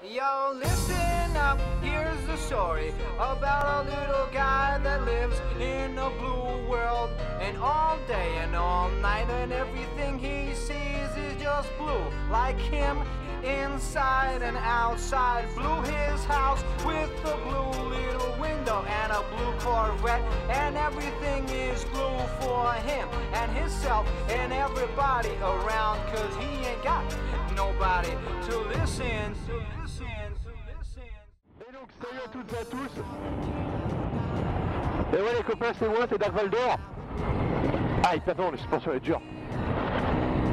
Yo, listen up, here's the story about a little guy that lives in a blue world. And all day and all night and everything he sees is just blue. Like him, inside and outside. Blue his house with a blue little window and a blue Corvette. And everything is blue for him and himself and everybody around. Cause he ain't got nobody to listen. Et donc salut à toutes et à tous. Et ouais les copains, c'est moi, c'est Dark Valdor. Ah il tape, la suspension est dure.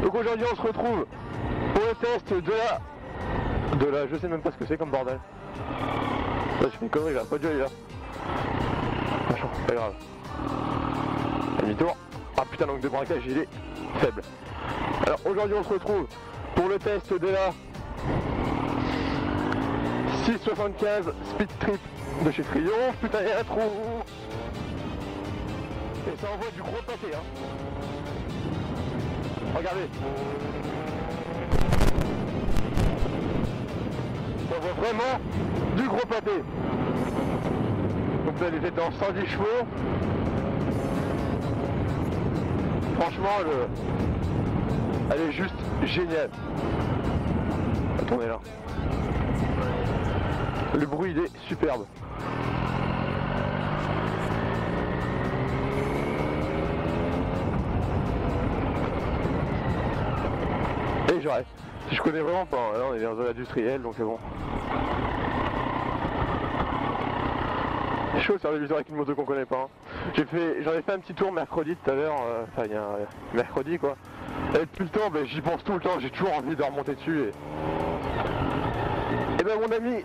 Donc aujourd'hui on se retrouve pour le test de la... Je sais même pas ce que c'est comme bordel. Là je fais une connerie là, pas de aller là. Machin, pas grave. Demi-tour. Ah putain, l'angle de braquage il est faible. Alors aujourd'hui on se retrouve pour le test de la 675 Speed Trip de chez Triomphe. Putain, il y a un trou. Et ça envoie du gros pâté, hein. Regardez. Ça envoie vraiment du gros pâté. Donc là, elle était en 110 chevaux. Franchement, elle est juste géniale. Attendez là. Le bruit il est superbe. Et j'arrête. Si je connais vraiment pas, là on est dans zone industrielle donc c'est bon. C'est chaud de faire des vidéos avec une moto qu'on connaît pas. Hein. J'en ai fait un petit tour mercredi tout à l'heure, enfin il y a mercredi quoi. Et depuis le temps, j'y pense tout le temps, j'ai toujours envie de remonter dessus et ben mon ami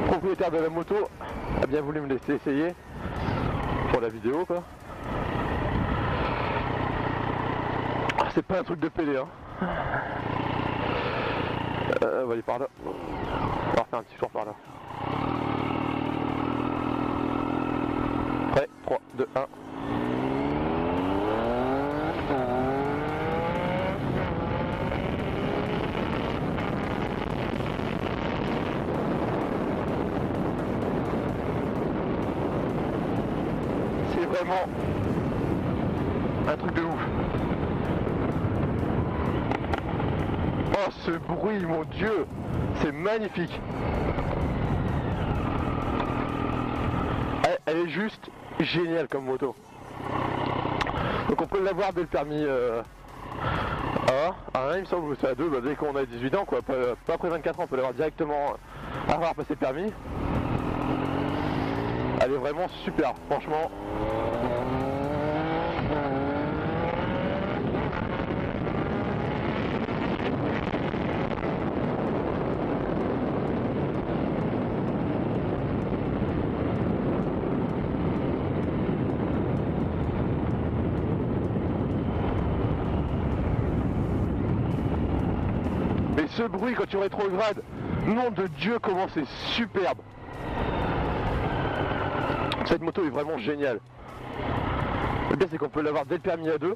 propriétaire de la moto a bien voulu me laisser essayer pour la vidéo quoi. Ah, c'est pas un truc de PD hein. On va aller par là. On va refaire un petit tour par là. Prêt, 3, 2, 1. Vraiment un truc de ouf. Oh ce bruit, mon dieu, c'est magnifique. Elle est juste géniale comme moto. Donc on peut l'avoir dès le permis A1, il me semble que c'est A2, dès qu'on a 18 ans quoi, pas après 24 ans, on peut l'avoir directement avoir passé le permis. Elle est vraiment super, franchement. Mais ce bruit quand tu rétrogrades, nom de Dieu comment c'est superbe. Cette moto est vraiment géniale. Le bien c'est qu'on peut l'avoir dès le permis A2.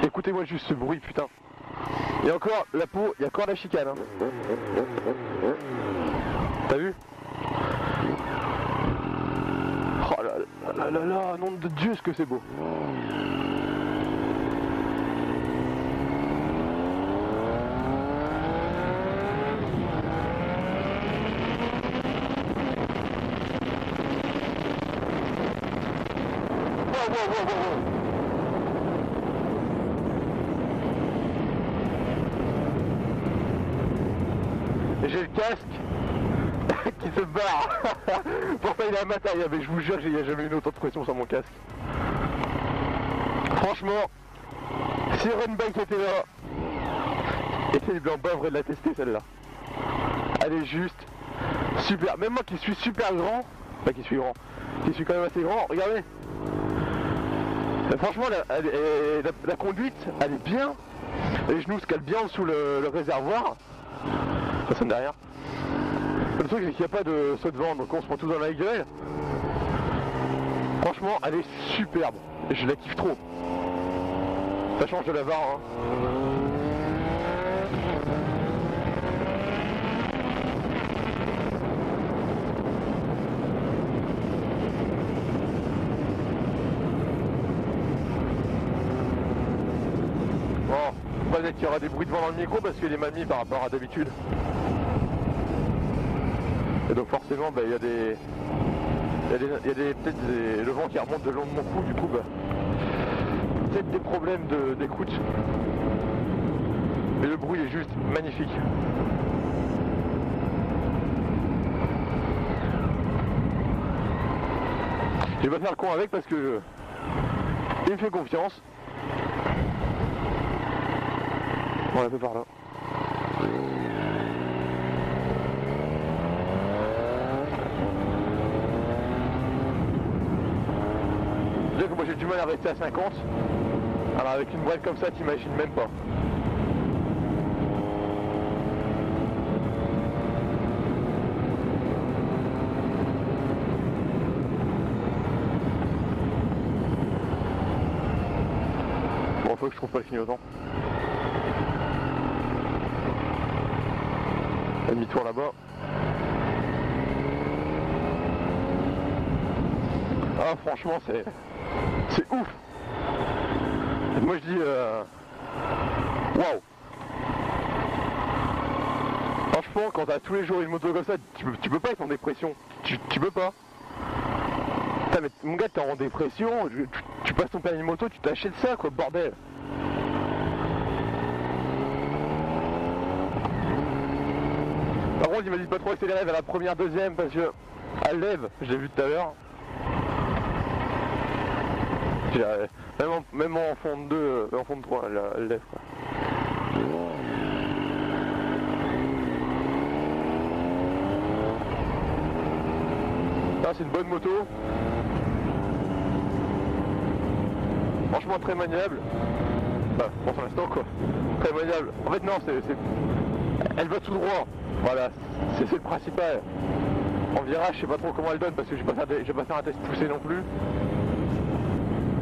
Écoutez-moi juste ce bruit putain. Et encore la peau, il y a encore la chicane hein. T'as vu? Oh là là là là, nom de Dieu ce que c'est beau. J'ai le casque qui se barre. Pourtant il est à ma taille, mais je vous jure il n'y a jamais eu autant de pression sur mon casque. Franchement, si Runbike était là, essayez de l'embavrer de la tester celle-là. Elle est juste super. Même moi qui suis super grand, pas qui suis grand, qui suis quand même assez grand, regardez. Franchement la conduite elle est bien. Les genoux se calent bien en dessous le réservoir. Ça sonne derrière. Le truc c'est qu'il n'y a pas de saut de vent donc on se prend tout dans la gueule. Franchement elle est superbe. Je la kiffe trop. Ça change de la VAR hein. peut-être qu'il y aura des bruits de vent dans le micro parce qu'il est mal mis par rapport à d'habitude. Et donc forcément il y a des. Peut-être le vent qui remonte le long de mon cou, du coup peut-être des problèmes d'écoute. Mais le bruit est juste magnifique. Je vais pas faire le con avec parce que il me fait confiance. On est un peu par là. Déjà que moi j'ai du mal à rester à 50. Alors avec une boîte comme ça, t'imagines même pas. Bon, faut que je trouve pas le clignotant. Demi-tour là-bas. Ah franchement c'est ouf. Moi je dis waouh. Franchement quand t'as tous les jours une moto comme ça, tu peux pas être en dépression. Tu peux pas. Putain, mais mon gars t'es en dépression, tu passes ton permis de moto, tu t'achètes ça quoi, bordel. Par contre il m'a dit de pas trop accélérer vers la première, deuxième parce que elle lève, je l'ai vu tout à l'heure. Même en fond de 2, en fond de 3, elle lève quoi. C'est une bonne moto. Franchement très maniable. Bah, pour l'instant quoi. Très maniable. En fait non, elle va tout droit. Voilà, c'est le principal. En virage, je sais pas trop comment elle donne parce que je vais pas faire un test poussé non plus.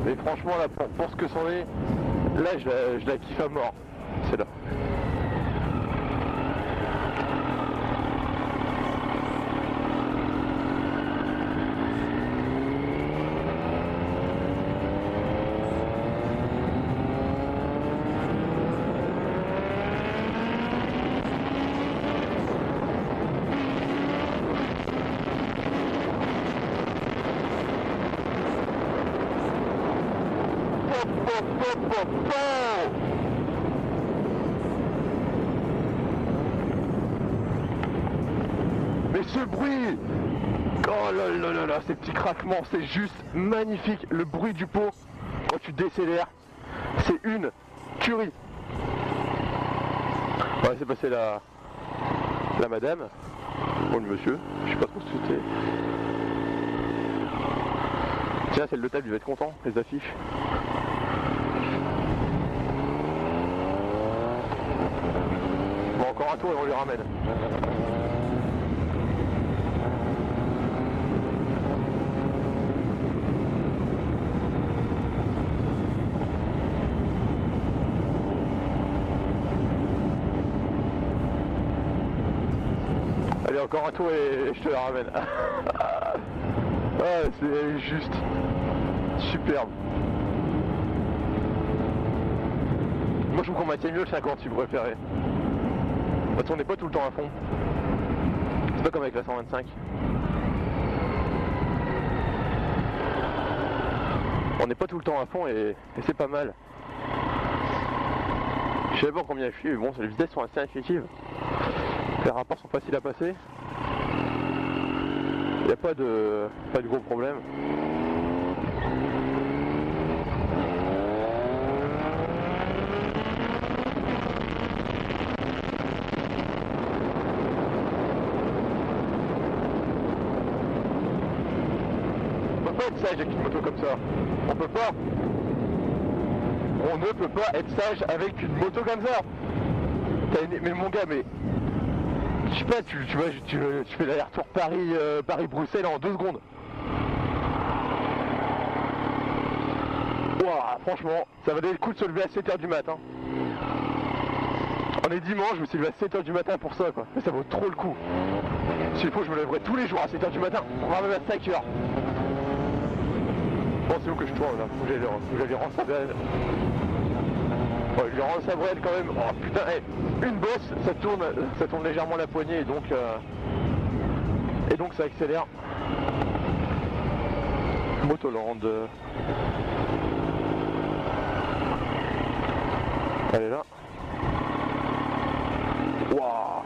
Mais franchement là, pour ce que c'en est, là je la kiffe à mort. C'est là. Mais ce bruit, oh là là là là, ces petits craquements, c'est juste magnifique. Le bruit du pot quand tu décélères, c'est une tuerie. Ouais, c'est passé la madame, ou le monsieur, je sais pas trop ce que c'était. Tiens, c'est le table, il va être content, les affiches. Bon, encore un tour et on lui ramène. Allez, encore un tour et je te la ramène. Ah, c'est juste superbe. Moi je trouve qu'on maintient mieux le 50 si vous préférez. Parce qu'on n'est pas tout le temps à fond. C'est pas comme avec la 125. On n'est pas tout le temps à fond et c'est pas mal. Je sais pas combien je suis, mais bon, les vitesses sont assez intuitives. Les rapports sont faciles à passer. Il n'y a pas de gros problème. On peut pas être sage avec une moto comme ça. On peut pas. On ne peut pas être sage avec une moto comme ça. Mais mon gars, mais je sais pas, tu fais l'aller-retour Paris-Bruxelles en 2 secondes. Ouah, franchement, ça valait le coup de se lever à 7h du matin. On est dimanche, je me suis levé à 7h du matin pour ça quoi. Mais ça vaut trop le coup. S'il faut, je me lèverai tous les jours à 7h du matin. On va même à 5h. Bon, c'est où que je tourne là? Où j'allais rentrer. Ouais, il lui rend sa brette quand même. Oh putain, hey, une bosse, ça tourne légèrement la poignée et donc ça accélère. Motoland. Elle est là. Waouh.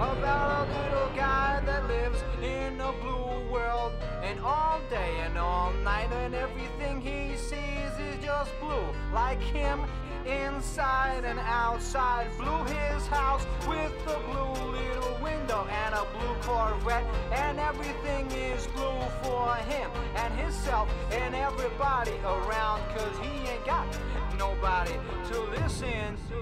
About a little guy that lives in a blue world, and all day and all night and everything he sees is just blue, like him inside and outside. Blue his house with a blue little window and a blue Corvette, and everything is blue for him and himself and everybody around, 'cause he ain't got nobody to listen to.